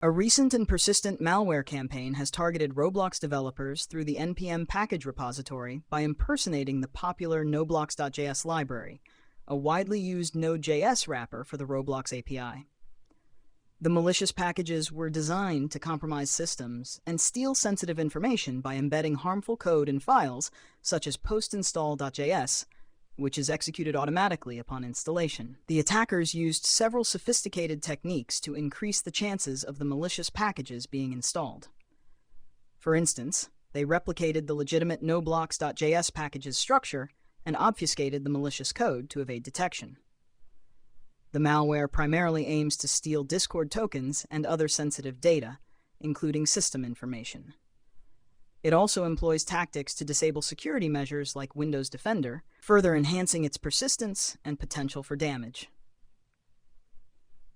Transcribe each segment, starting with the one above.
A recent and persistent malware campaign has targeted Roblox developers through the npm package repository by impersonating the popular noblocks.js library, a widely used Node.js wrapper for the Roblox API. The malicious packages were designed to compromise systems and steal sensitive information by embedding harmful code in files such as postinstall.js, which is executed automatically upon installation. The attackers used several sophisticated techniques to increase the chances of the malicious packages being installed. For instance, they replicated the legitimate noblocks.js package's structure and obfuscated the malicious code to evade detection. The malware primarily aims to steal Discord tokens and other sensitive data, including system information. It also employs tactics to disable security measures like Windows Defender, further enhancing its persistence and potential for damage.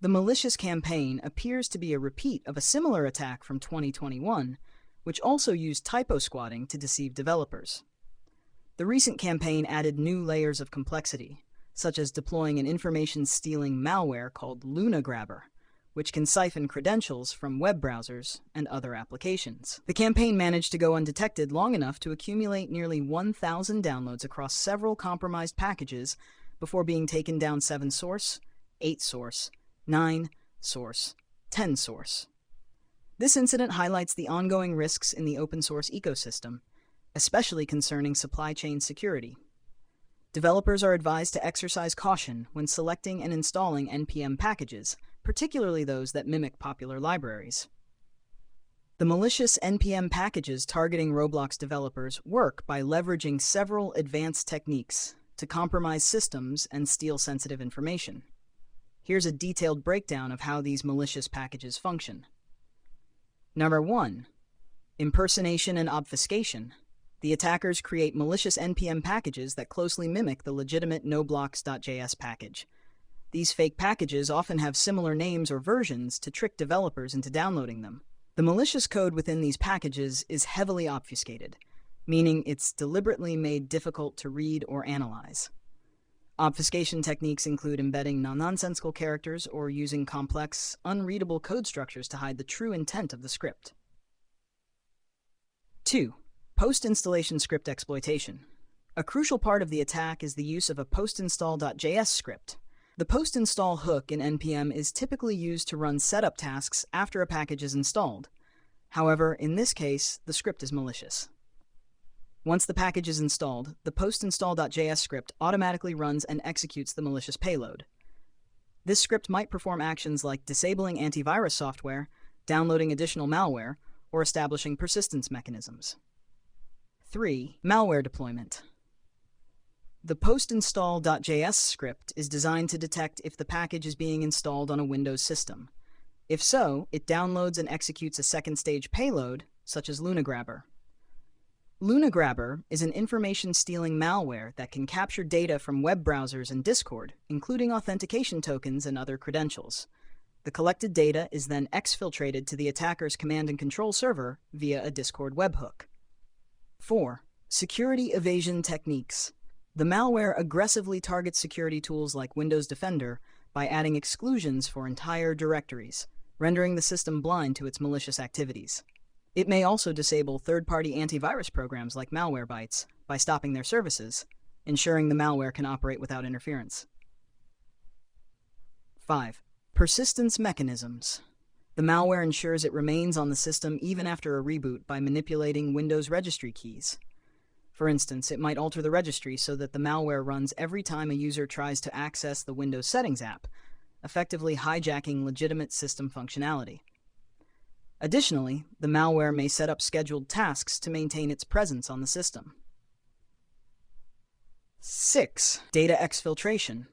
The malicious campaign appears to be a repeat of a similar attack from 2021, which also used typo squatting to deceive developers. The recent campaign added new layers of complexity, such as deploying an information-stealing malware called LunaGrabber, which can siphon credentials from web browsers and other applications. The campaign managed to go undetected long enough to accumulate nearly 1,000 downloads across several compromised packages before being taken down 7 source, 8 source, 9 source, 10 source. This incident highlights the ongoing risks in the open source ecosystem, especially concerning supply chain security. Developers are advised to exercise caution when selecting and installing npm packages, particularly those that mimic popular libraries. The malicious npm packages targeting Roblox developers work by leveraging several advanced techniques to compromise systems and steal sensitive information. Here's a detailed breakdown of how these malicious packages function. Number 1. Impersonation and obfuscation. The attackers create malicious npm packages that closely mimic the legitimate noblocks.js package. These fake packages often have similar names or versions to trick developers into downloading them. The malicious code within these packages is heavily obfuscated, meaning it's deliberately made difficult to read or analyze. Obfuscation techniques include embedding nonsensical characters or using complex, unreadable code structures to hide the true intent of the script. 2. Post-installation script exploitation. A crucial part of the attack is the use of a postinstall.js script. The post-install hook in npm is typically used to run setup tasks after a package is installed. However, in this case, the script is malicious. Once the package is installed, the postinstall.js script automatically runs and executes the malicious payload. This script might perform actions like disabling antivirus software, downloading additional malware, or establishing persistence mechanisms. 3. Malware deployment. The postinstall.js script is designed to detect if the package is being installed on a Windows system. If so, it downloads and executes a second-stage payload, such as LunaGrabber. LunaGrabber is an information-stealing malware that can capture data from web browsers and Discord, including authentication tokens and other credentials. The collected data is then exfiltrated to the attacker's command and control server via a Discord webhook. 4. Security evasion techniques. The malware aggressively targets security tools like Windows Defender by adding exclusions for entire directories, rendering the system blind to its malicious activities. It may also disable third-party antivirus programs like Malwarebytes by stopping their services, ensuring the malware can operate without interference. 5. Persistence mechanisms. The malware ensures it remains on the system even after a reboot by manipulating Windows registry keys. For instance, it might alter the registry so that the malware runs every time a user tries to access the Windows Settings app, effectively hijacking legitimate system functionality. Additionally, the malware may set up scheduled tasks to maintain its presence on the system. 6. Data exfiltration.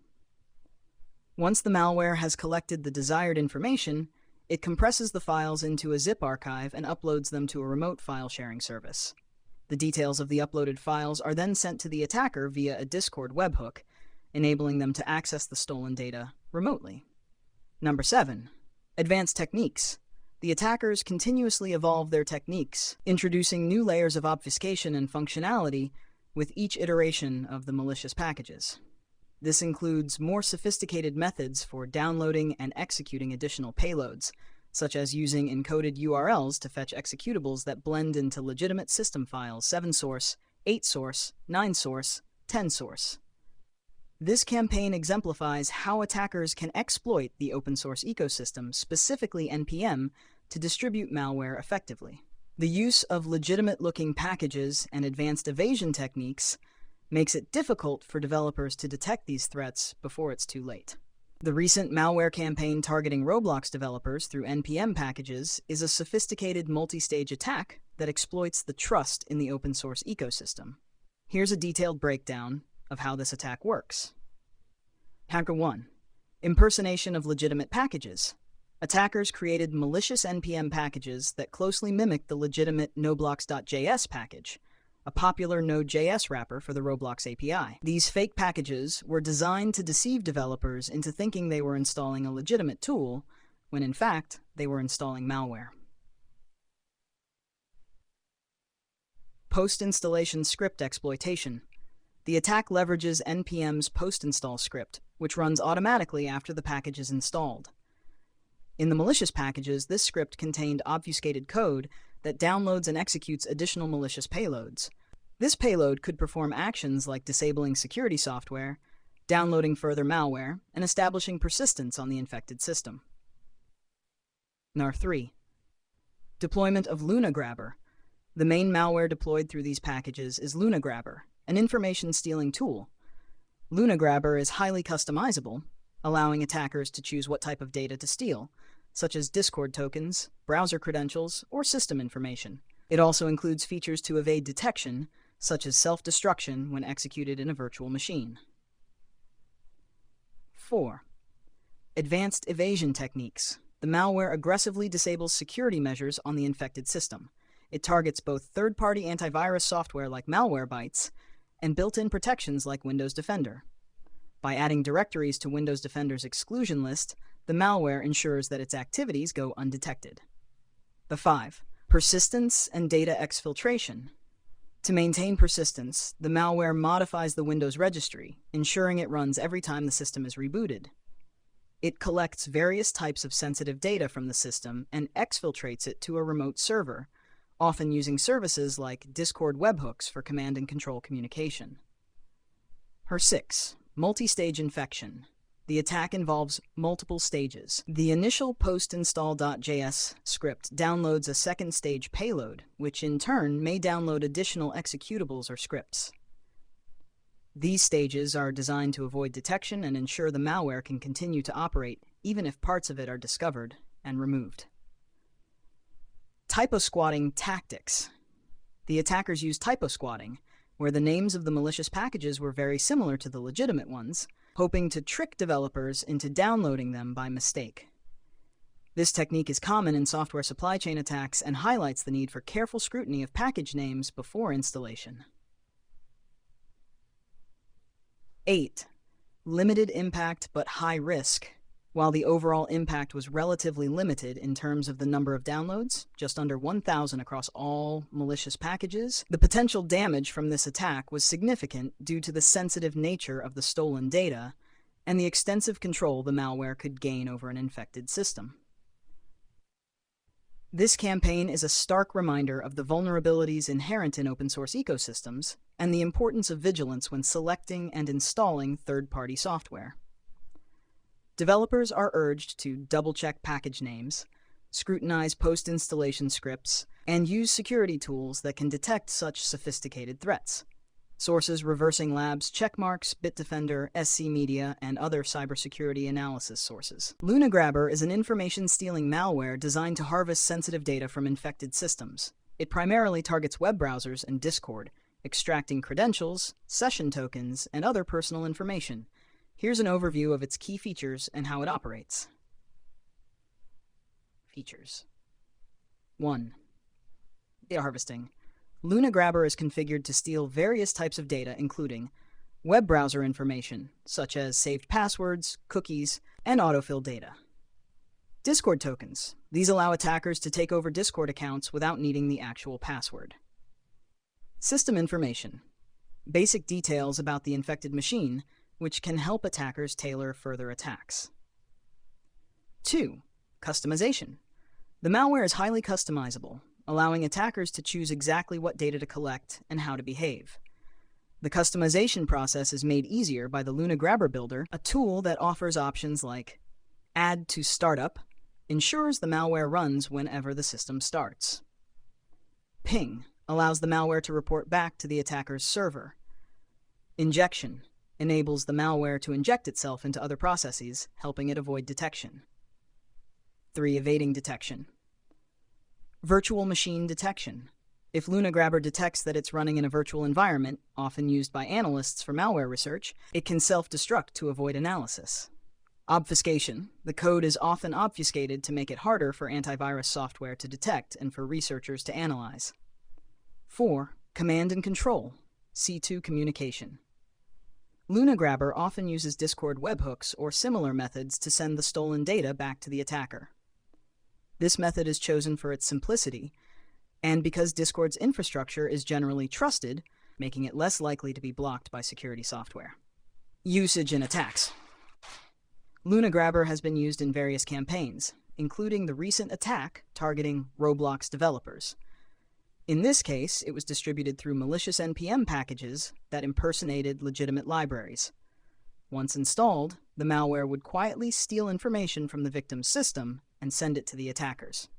Once the malware has collected the desired information, it compresses the files into a zip archive and uploads them to a remote file sharing service. The details of the uploaded files are then sent to the attacker via a Discord webhook, enabling them to access the stolen data remotely. Number 7. Advanced techniques. The attackers continuously evolve their techniques, introducing new layers of obfuscation and functionality with each iteration of the malicious packages. This includes more sophisticated methods for downloading and executing additional payloads, such as using encoded URLs to fetch executables that blend into legitimate system files 7 source, 8 source, 9 source, 10 source. This campaign exemplifies how attackers can exploit the open source ecosystem, specifically NPM, to distribute malware effectively. The use of legitimate-looking packages and advanced evasion techniques makes it difficult for developers to detect these threats before it's too late. The recent malware campaign targeting Roblox developers through NPM packages is a sophisticated multi-stage attack that exploits the trust in the open source ecosystem. Here's a detailed breakdown of how this attack works. Hacker 1. Impersonation of legitimate packages. Attackers created malicious NPM packages that closely mimic the legitimate Noblox.js package, a popular Node.js wrapper for the Roblox API. These fake packages were designed to deceive developers into thinking they were installing a legitimate tool, when in fact, they were installing malware. Post-installation script exploitation. The attack leverages NPM's post-install script, which runs automatically after the package is installed. In the malicious packages, this script contained obfuscated code that downloads and executes additional malicious payloads. This payload could perform actions like disabling security software, downloading further malware, and establishing persistence on the infected system. NAR 3. Deployment of LunaGrabber. The main malware deployed through these packages is LunaGrabber, an information-stealing tool. LunaGrabber is highly customizable, allowing attackers to choose what type of data to steal, such as Discord tokens, browser credentials, or system information. It also includes features to evade detection, such as self-destruction when executed in a virtual machine. 4. Advanced evasion techniques. The malware aggressively disables security measures on the infected system. It targets both third-party antivirus software like Malwarebytes and built-in protections like Windows Defender. By adding directories to Windows Defender's exclusion list, the malware ensures that its activities go undetected. 5. Persistence and data exfiltration. To maintain persistence, the malware modifies the Windows registry, ensuring it runs every time the system is rebooted. It collects various types of sensitive data from the system and exfiltrates it to a remote server, often using services like Discord webhooks for command and control communication. 6. Multi-stage infection. The attack involves multiple stages. The initial post-install.js script downloads a second stage payload, which in turn may download additional executables or scripts. These stages are designed to avoid detection and ensure the malware can continue to operate even if parts of it are discovered and removed. Typo squatting tactics. The attackers use typo squatting, where the names of the malicious packages were very similar to the legitimate ones, hoping to trick developers into downloading them by mistake. This technique is common in software supply chain attacks and highlights the need for careful scrutiny of package names before installation. 8. Limited impact but high risk. While the overall impact was relatively limited in terms of the number of downloads, just under 1,000 across all malicious packages, the potential damage from this attack was significant due to the sensitive nature of the stolen data and the extensive control the malware could gain over an infected system. This campaign is a stark reminder of the vulnerabilities inherent in open source ecosystems and the importance of vigilance when selecting and installing third-party software. Developers are urged to double-check package names, scrutinize post-installation scripts, and use security tools that can detect such sophisticated threats. Sources: Reversing Labs, Checkmarks, Bitdefender, SC Media, and other cybersecurity analysis sources. LunaGrabber is an information-stealing malware designed to harvest sensitive data from infected systems. It primarily targets web browsers and Discord, extracting credentials, session tokens, and other personal information. Here's an overview of its key features and how it operates. Features. 1. Data harvesting. LunaGrabber is configured to steal various types of data, including web browser information, such as saved passwords, cookies, and autofill data. Discord tokens. These allow attackers to take over Discord accounts without needing the actual password. System information. Basic details about the infected machine, which can help attackers tailor further attacks. 2. Customization. The malware is highly customizable, allowing attackers to choose exactly what data to collect and how to behave. The customization process is made easier by the Luna Grabber Builder, a tool that offers options like Add to Startup, ensures the malware runs whenever the system starts. Ping allows the malware to report back to the attacker's server. Injection enables the malware to inject itself into other processes, helping it avoid detection. 3. Evading detection. Virtual machine detection. If Luna Grabber detects that it's running in a virtual environment, often used by analysts for malware research, it can self-destruct to avoid analysis. Obfuscation. The code is often obfuscated to make it harder for antivirus software to detect and for researchers to analyze. 4. Command and control. C2 communication. Luna Grabber often uses Discord webhooks or similar methods to send the stolen data back to the attacker. This method is chosen for its simplicity, and because Discord's infrastructure is generally trusted, making it less likely to be blocked by security software. Usage and attacks. Luna Grabber has been used in various campaigns, including the recent attack targeting Roblox developers. In this case, it was distributed through malicious NPM packages that impersonated legitimate libraries. Once installed, the malware would quietly steal information from the victim's system and send it to the attackers.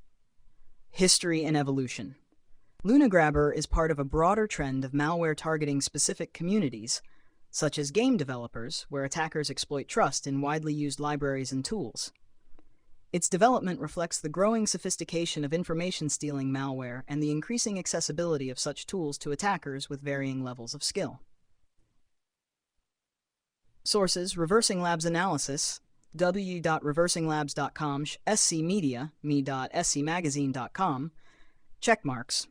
History and evolution. Luna Grabber is part of a broader trend of malware targeting specific communities, such as game developers, where attackers exploit trust in widely used libraries and tools. Its development reflects the growing sophistication of information-stealing malware and the increasing accessibility of such tools to attackers with varying levels of skill. Sources: Reversing Labs Analysis, w.reversinglabs.com, scmedia, me.scmagazine.com, checkmarks,